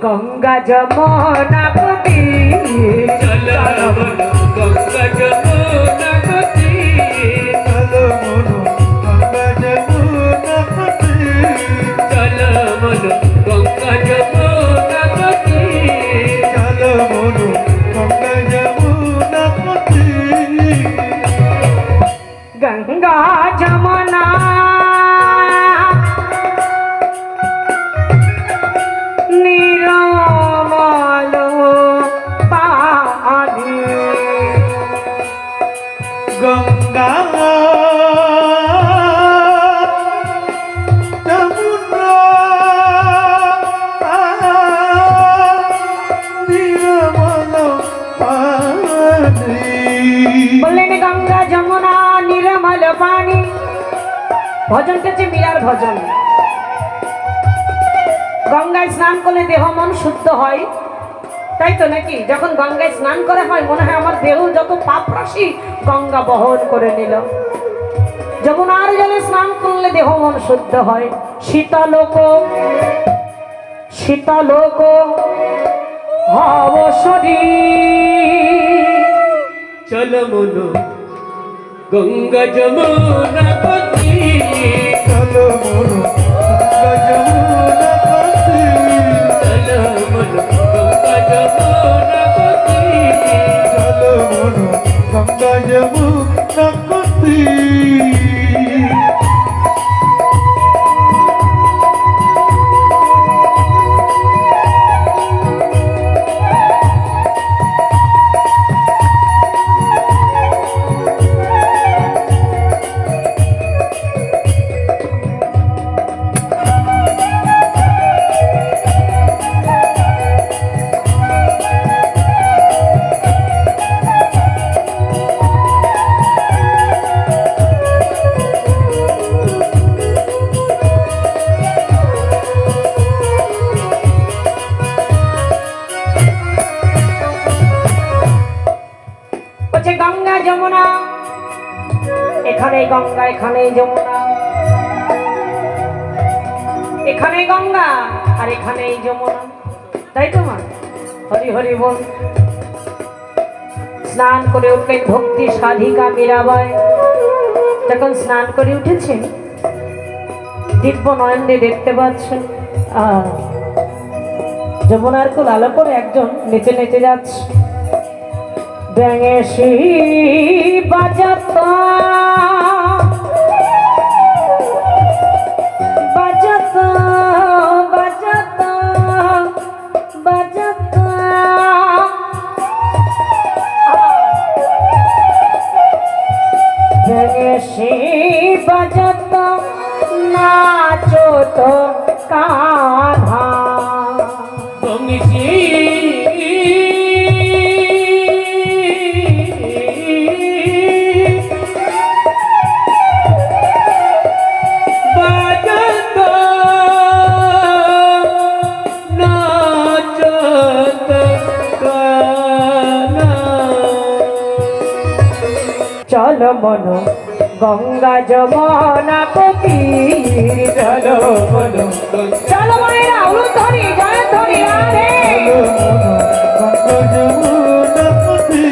গঙ্গা যমুনা গতি চল মনো গঙ্গা যমুনা গতি চল মনো গঙ্গা যমুনা গতি চল মনো গঙ্গা যমুনা গতি চল মনো গঙ্গা যমুনা গতি গঙ্গা যমুনা নিরমল পানি গঙ্গা যমুনা নির্মল পানি বললেন গঙ্গা যমুনা নিরমল পানি। ভজনটা হচ্ছে মীরার ভজন। গঙ্গায় স্নান করলে দেহ মন শুদ্ধ হয়, তাই তো নাকি? যখন গঙ্গায় স্নান করা হয় মনে হয় আমার দেহ যত পাপ রাশি গঙ্গা বহন করে নিল। যমুনার জলে স্নান করলে দেহ মন শুদ্ধ হয়। শীতলোক শীতলোক হব শরীর। চল মনো গঙ্গা যমুনা গতি চল মনো গঙ্গা যমুনা গতি চল মনো গঙ্গা যমুনা গতি চল মনো গঙ্গা যমুনা গতি বলছে গঙ্গা যমুনা, এখানে গঙ্গা এখানে যমুনা, এখানে গঙ্গা আর এখানে যমুনা, তাই তো মা? হরি হরি বল। স্নান করে উঠলেন ভক্তি সাধিকা মীরাবাই। যখন স্নান করে উঠেছেন দিব্য নয়ন দিয়ে দেখতে পাচ্ছেন যমুনার কোল আলো করে একজন নেচে নেচে যাচ্ছে। ব্যাঙেশি বাজাতো বাজাতো বাজাতো বাজাতো ব্যাঙেশি বাজাতো নাচো তো কাঁধা বংশী বাজত নাচত গানা চল মনো গঙ্গা যমুনা গতি চল মনো চলো মায়েরা উলুধ্বনি জয়ধ্বনি রাধে। গঙ্গা যমুনা গতি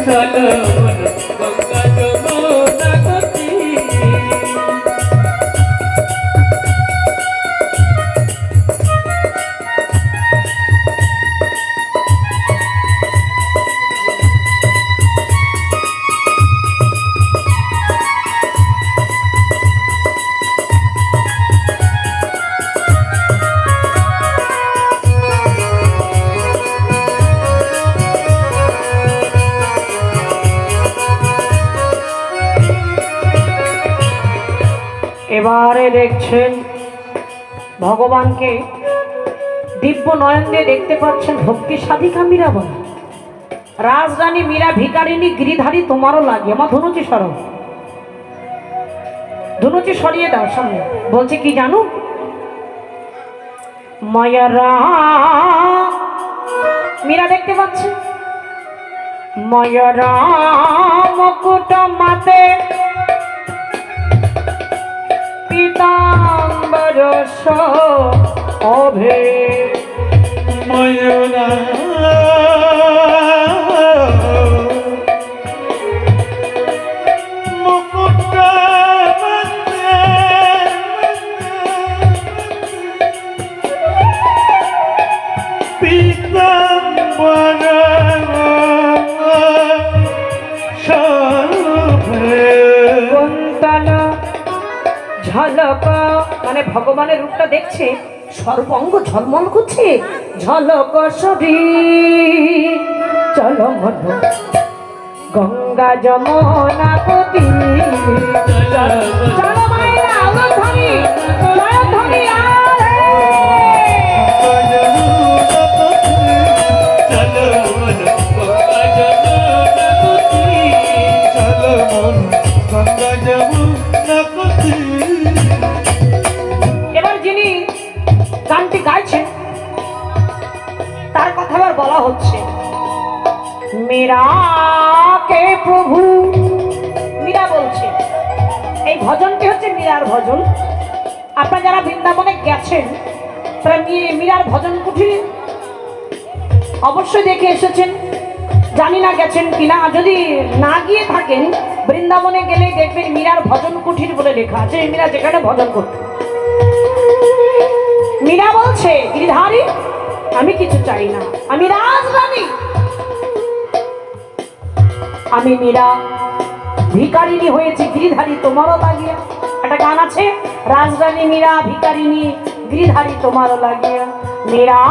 চল মনো গঙ্গা যমুনা গতি এবারে দেখছেন ভগবানকে দিব্য নয়ন দিয়ে দেখতে পাচ্ছেন ভক্তি সাধিকা মীরাবাই। রাজরানী মীরা ভিকারিনী গিরিধারী তোমারও লাগে। আমার ধনুচি সরো, ধনুচি সরিয়ে দাও সামনে। বলছে কি জানো? মায়ারা মীরা দেখতে পাচ্ছে মায়ারা মুকুট মাতে পীতাম্বর অভে পীতাম্বর শোভে কুন্তল ঝলক, মানে ভগবানের রূপটা দেখছে, সর্বঙ্গ ঝলমল করছে, ঝলক শরীর। চলো মন গঙ্গা যমুনা পতি, চলো মায়েরা উলধ্বনি উলধ্বনি আরে। চলো মন গঙ্গা যমুনা গতি, চলো মন গঙ্গা যমুনা পতি। এবার যিনি গানটি গাইছেন তার কথা আবার বলা হচ্ছে, মেরা কে প্রভু। মীরা বলছে, এই ভজনটি হচ্ছে মীরার ভজন। আপনারা যারা বৃন্দাবনে গেছেন তারা মীরার ভজন কুঠিরে অবশ্যই দেখে এসেছেন, জানি না গেছেন কিনা। যদি না গিয়ে থাকেন বৃন্দাবনে গেলেই দেখবেন মীরার ভজন কুঠির বলে লেখা আছে, মীরা যেখানে ভজন করতেন। মীরা বলছে, গিরিধারী আমি কিছু চাই না, আমি রাজরানী, আমি মীরা ভিকারিনী হয়েছি, গিরিধারী তোমারও লাগিয়া। একটা গান আছে, রাজরানী মীরা ভিকারিনী, গিরিধারী তোমারও লাগিয়া। মীরা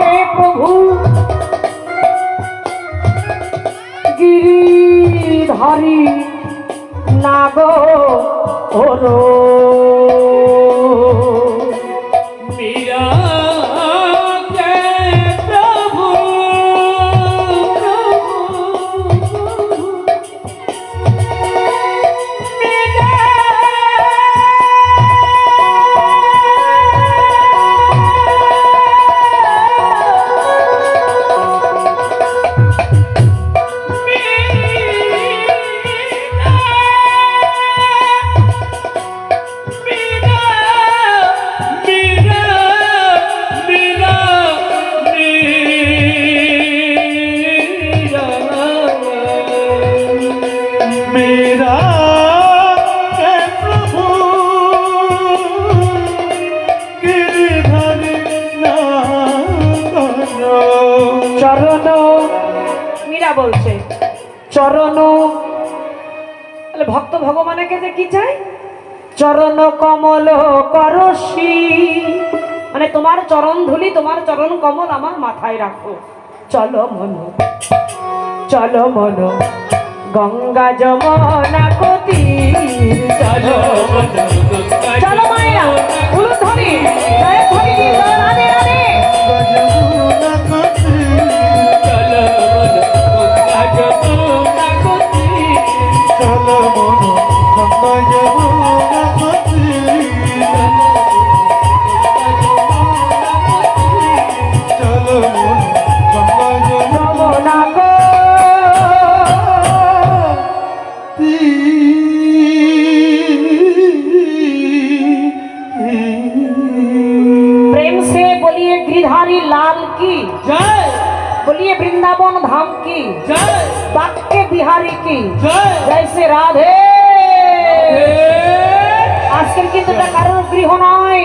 কে প্রভু গিরিধারী নাগো ওরো। মীরা কে প্রভু मेरा है प्रभु गिरधर नागनो। চরণ, মীরা বলছে চরণ, তাহলে ভক্ত ভগবানের কাছে কি চাই? চরণ কমল করসি, মানে তোমার চরণ ধুলি, তোমার চরণ কমল আমার মাথায় রাখো। চলো মন, চলো মন গঙ্গা যমুনা গতি, চলো মন গঙ্গা চলো মায়েরা উলধ্বনি জয় ধ্বনি দিয়ে জয় রাধে রাধে। যমুনা গতি, চলো মন গঙ্গা যমুনা গতি, চলো মন গঙ্গা যমুনা গতি, চলো মন গঙ্গা যমুনা গতি। प्रेम से बोलिए गिरधारी लाल की, জয় बोलिए वृंदावन धाम की, জয় बाक्य बिहारी की জয়। जैसे राधे। আজকের কিন্তু এটা কারোর গৃহ নয়,